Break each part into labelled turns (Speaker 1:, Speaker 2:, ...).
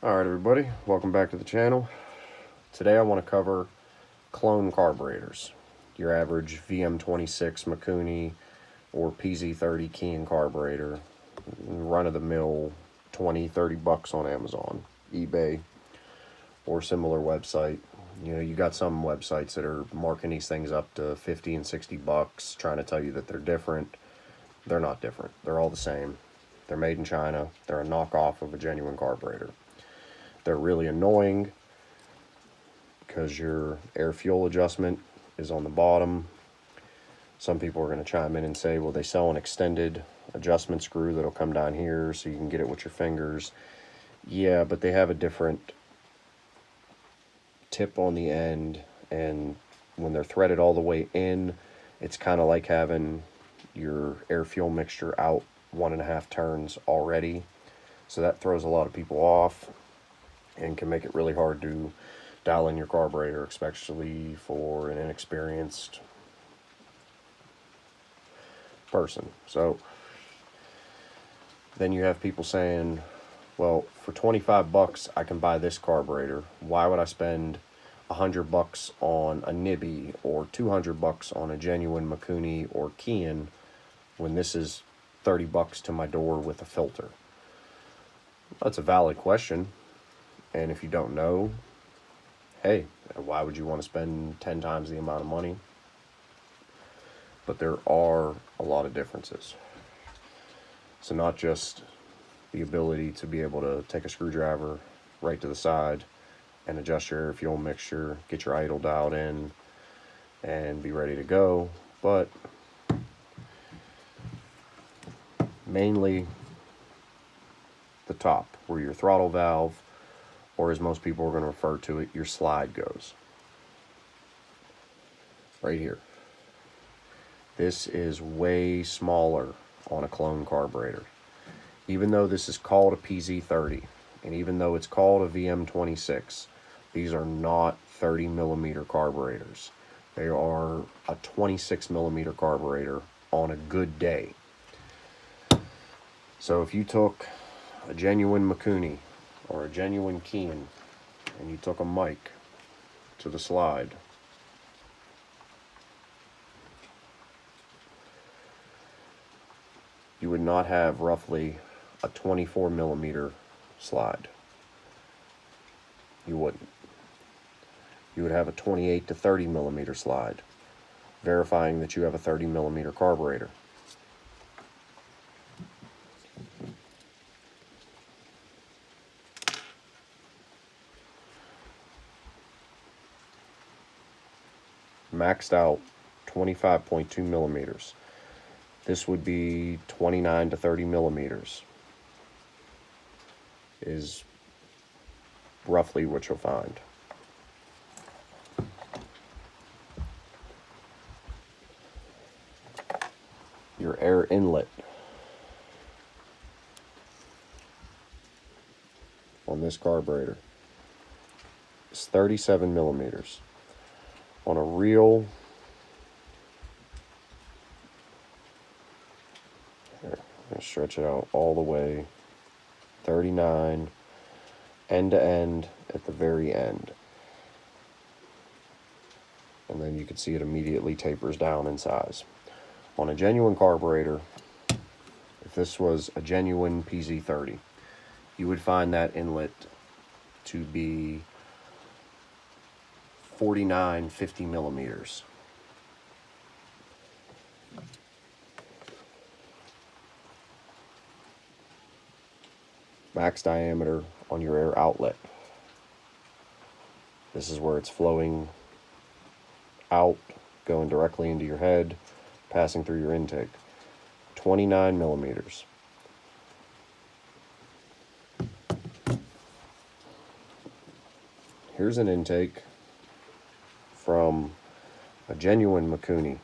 Speaker 1: Alright everybody, welcome back to the channel. Today I want to cover clone carburetors. Your average VM26 Mikuni or PZ-30 Kian carburetor. Run-of-the-mill, 20-30 bucks on Amazon, eBay, or similar website. You know, you got some websites that are marking these things up to 50 and 60 bucks, trying to tell you that they're different. They're not different. They're all the same. They're made in China. They're a knockoff of a genuine carburetor. They're really annoying because your air fuel adjustment is on the bottom. Some people are going to chime in and say, well, they sell an extended adjustment screw that'll come down here so you can get it with your fingers. Yeah, but they have a different tip on the end, and when they're threaded all the way in, it's kind of like having your air fuel mixture out 1.5 turns already. So that throws a lot of people off and can make it really hard to dial in your carburetor, especially for an inexperienced person. So then you have people saying, well, for 25 bucks I can buy this carburetor. Why would I spend 100 bucks on a Nibby or 200 bucks on a genuine Mikuni or Kian when this is 30 bucks to my door with a filter? That's a valid question. And if you don't know, hey, why would you want to spend 10 times the amount of money? But there are a lot of differences. So not just the ability to be able to take a screwdriver right to the side and adjust your air fuel mixture, get your idle dialed in, and be ready to go, but mainly the top, where your throttle valve, or as most people are going to refer to it, your slide goes. Right here. This is way smaller on a clone carburetor. Even though this is called a PZ-30, and even though it's called a VM26, these are not 30 millimeter carburetors. They are a 26 millimeter carburetor on a good day. So if you took a genuine Mikuni or a genuine Kian and you took a mic to the slide, you would not have roughly a 24 millimeter slide. You wouldn't. You would have a 28 to 30 millimeter slide, verifying that you have a 30 millimeter carburetor. Maxed out 25.2 millimeters. This would be 29 to 30 millimeters is roughly what you'll find. Your air inlet on this carburetor is 37 millimeters. On a real, here, I'm going to stretch it out all the way, 39, end to end at the very end. And then you can see it immediately tapers down in size. On a genuine carburetor, if this was a genuine PZ-30, you would find that inlet to be 49, 50 millimeters. Max diameter on your air outlet. This is where it's flowing out, going directly into your head, passing through your intake. 29 millimeters. Here's an intake from a genuine Mikuni.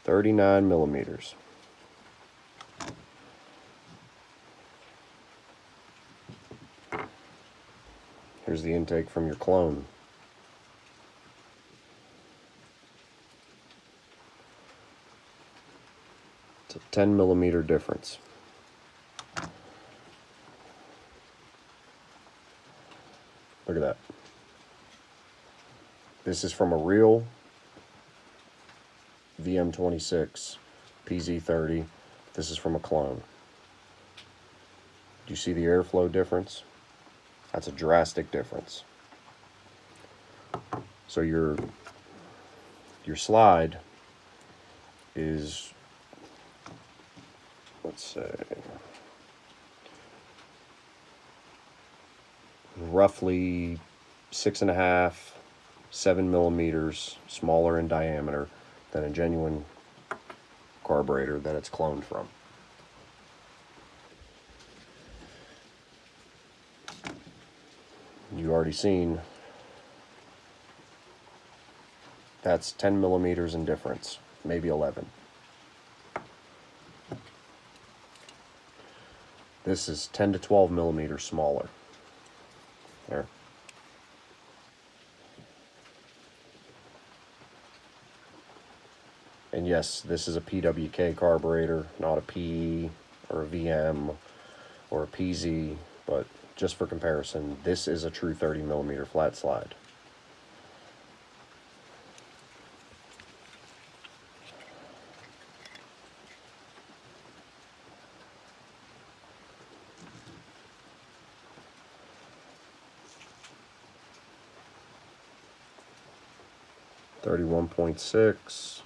Speaker 1: .39 millimeters. Here's the intake from your clone. It's a 10mm difference. Look at that. This is from a real VM26 PZ-30. This is from a clone. Do you see the airflow difference? That's a drastic difference. So your slide is, let's say, roughly 6.5, 7mm smaller in diameter than a genuine carburetor that it's cloned from. You already seen that's 10mm in difference, maybe 11. This is 10 to 12mm smaller. There. And yes, this is a PWK carburetor, not a PE or a VM or a PZ, but just for comparison, this is a true 30mm flat slide. .6,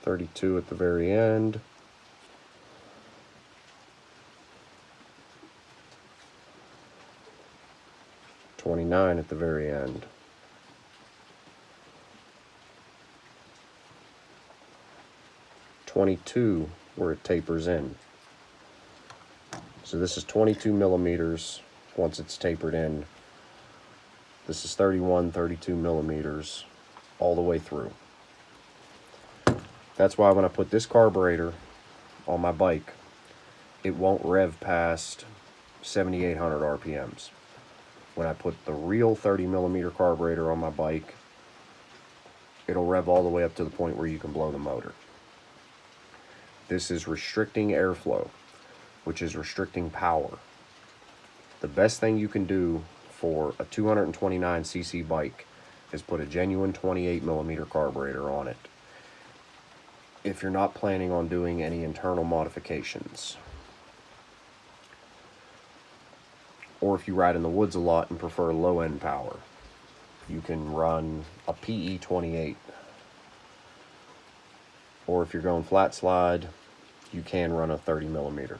Speaker 1: 32 at the very end, 29 at the very end, 22 where it tapers in. So this is 22mm once it's tapered in. This is 31, 32mm all the way through. That's why when I put this carburetor on my bike, it won't rev past 7,800 RPMs. When I put the real 30mm carburetor on my bike, it'll rev all the way up to the point where you can blow the motor. This is restricting airflow, which is restricting power. The best thing you can do for a 229cc bike is put a genuine 28mm carburetor on it, if you're not planning on doing any internal modifications. Or if you ride in the woods a lot and prefer low-end power, you can run a PE28. Or if you're going flat slide, you can run a 30mm.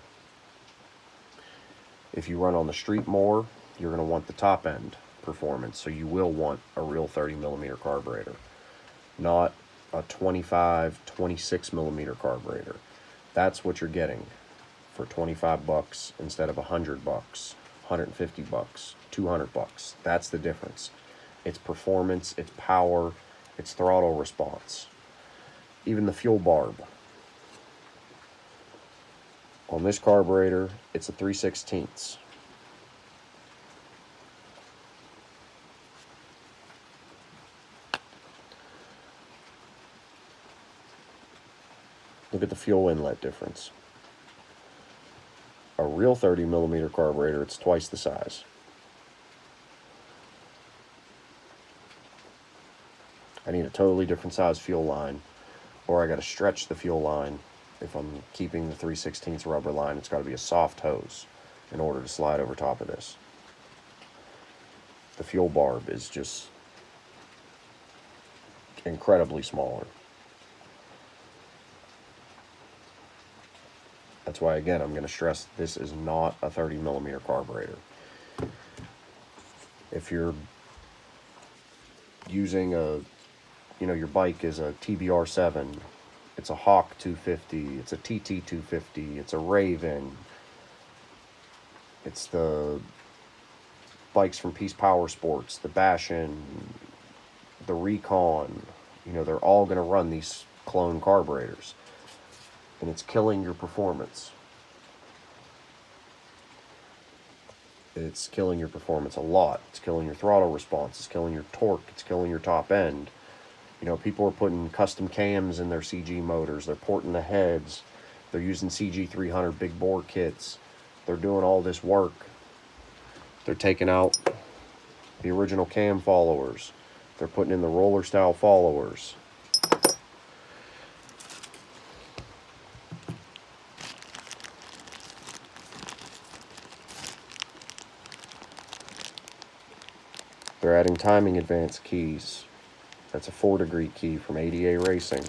Speaker 1: If you run on the street more, you're going to want the top end performance, so you will want a real 30mm carburetor, not a 25, 26mm carburetor. That's what you're getting for 25 bucks instead of $100, 150 bucks, 200 bucks. That's the difference. It's performance, it's power, it's throttle response. Even the fuel barb. On this carburetor, it's a 3/16. Look at the fuel inlet difference. A real 30mm carburetor, it's twice the size. I need a totally different size fuel line, or I got to stretch the fuel line. If I'm keeping the 3/16 rubber line, it's got to be a soft hose in order to slide over top of this. The fuel barb is just incredibly smaller. That's why, again, I'm going to stress this is not a 30mm carburetor. If you're using your bike is a TBR7, it's a Hawk 250, it's a TT 250, it's a Raven, it's the bikes from Peace Power Sports, the Bashin, the Recon, they're all going to run these clone carburetors. And it's killing your performance. It's killing your performance a lot. It's killing your throttle response. It's killing your torque. It's killing your top end. You know, people are putting custom cams in their CG motors. They're porting the heads. They're using CG300 big bore kits. They're doing all this work. They're taking out the original cam followers. They're putting in the roller style followers. They're adding timing advance keys. That's a 4-degree key from ADA Racing.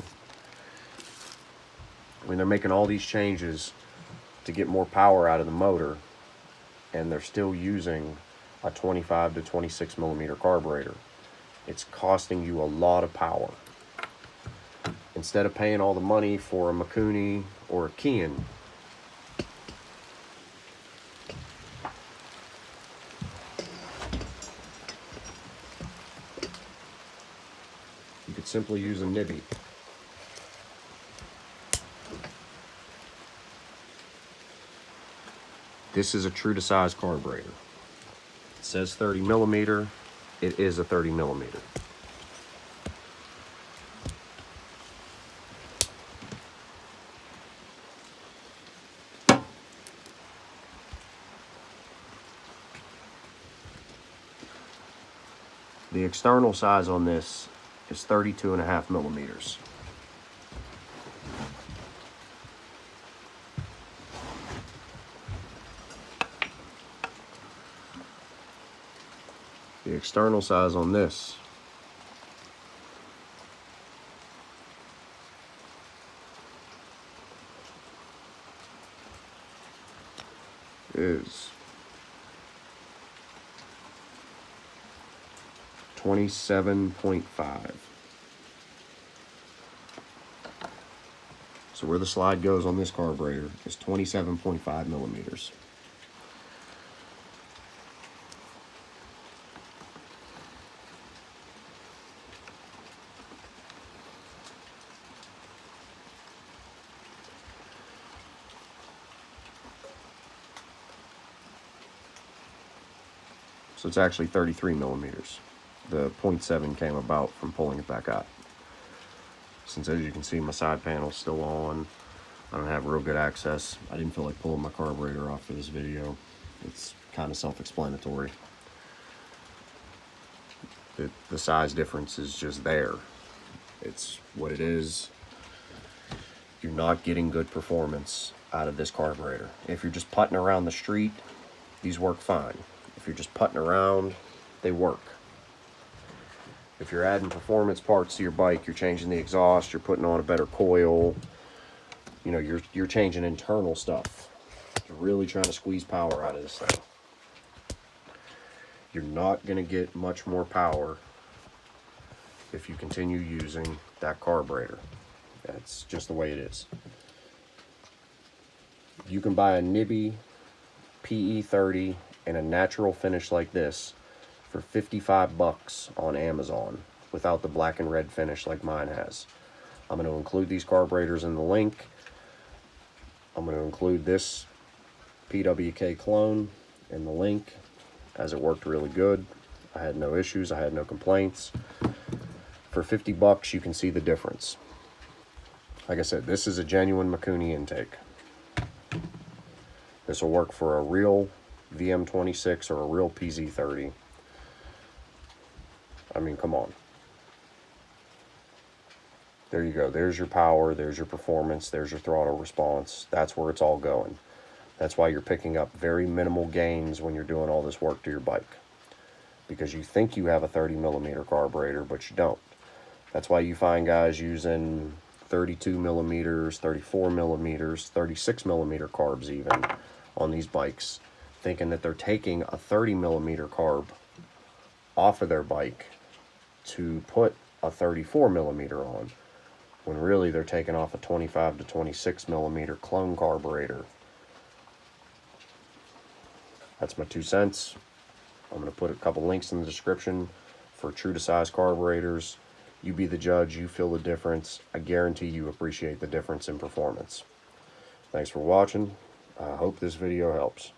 Speaker 1: I mean, they're making all these changes to get more power out of the motor, and they're still using a 25 to 26 millimeter carburetor. It's costing you a lot of power. Instead of paying all the money for a Mikuni or a Kian, you could simply use a nibby. This is a true to size carburetor. It says 30 millimeter. It is a 30 millimeter. The external size on this is 32.5 millimeters. The external size on this is 27.5. So where the slide goes on this carburetor is 27.5 millimeters. So it's actually 33 millimeters. The 0.7 came about from pulling it back out. Since, as you can see, my side panel's still on, I don't have real good access. I didn't feel like pulling my carburetor off for this video. It's kind of self-explanatory. The size difference is just there. It's what it is. You're not getting good performance out of this carburetor. If you're just putting around the street, these work fine. If you're just putting around, they work. If you're adding performance parts to your bike, you're changing the exhaust, you're putting on a better coil, you know, you're changing internal stuff. You're really trying to squeeze power out of this thing. You're not going to get much more power if you continue using that carburetor. That's just the way it is. You can buy a Nibby PE-30 in a natural finish like this for 55 bucks on Amazon without the black and red finish like mine has. I'm going to include these carburetors in the link. I'm going to include this PWK clone in the link, as it worked really good. I had no issues, I had no complaints. For 50 bucks, you can see the difference. Like I said, this is a genuine Mikuni intake. This will work for a real VM26 or a real PZ-30. I mean, come on. There you go. There's your power, there's your performance, there's your throttle response. That's where it's all going. That's why you're picking up very minimal gains when you're doing all this work to your bike. Because you think you have a 30 millimeter carburetor, but you don't. That's why you find guys using 32 millimeters, 34 millimeters, 36 millimeter carbs even on these bikes, thinking that they're taking a 30 millimeter carb off of their bike to put a 34 millimeter on, when really they're taking off a 25 to 26 millimeter clone carburetor. That's my 2 cents. I'm going to put a couple links in the description for true to size carburetors. You be the judge, you feel the difference. I guarantee you appreciate the difference in performance. Thanks for watching. I hope this video helps.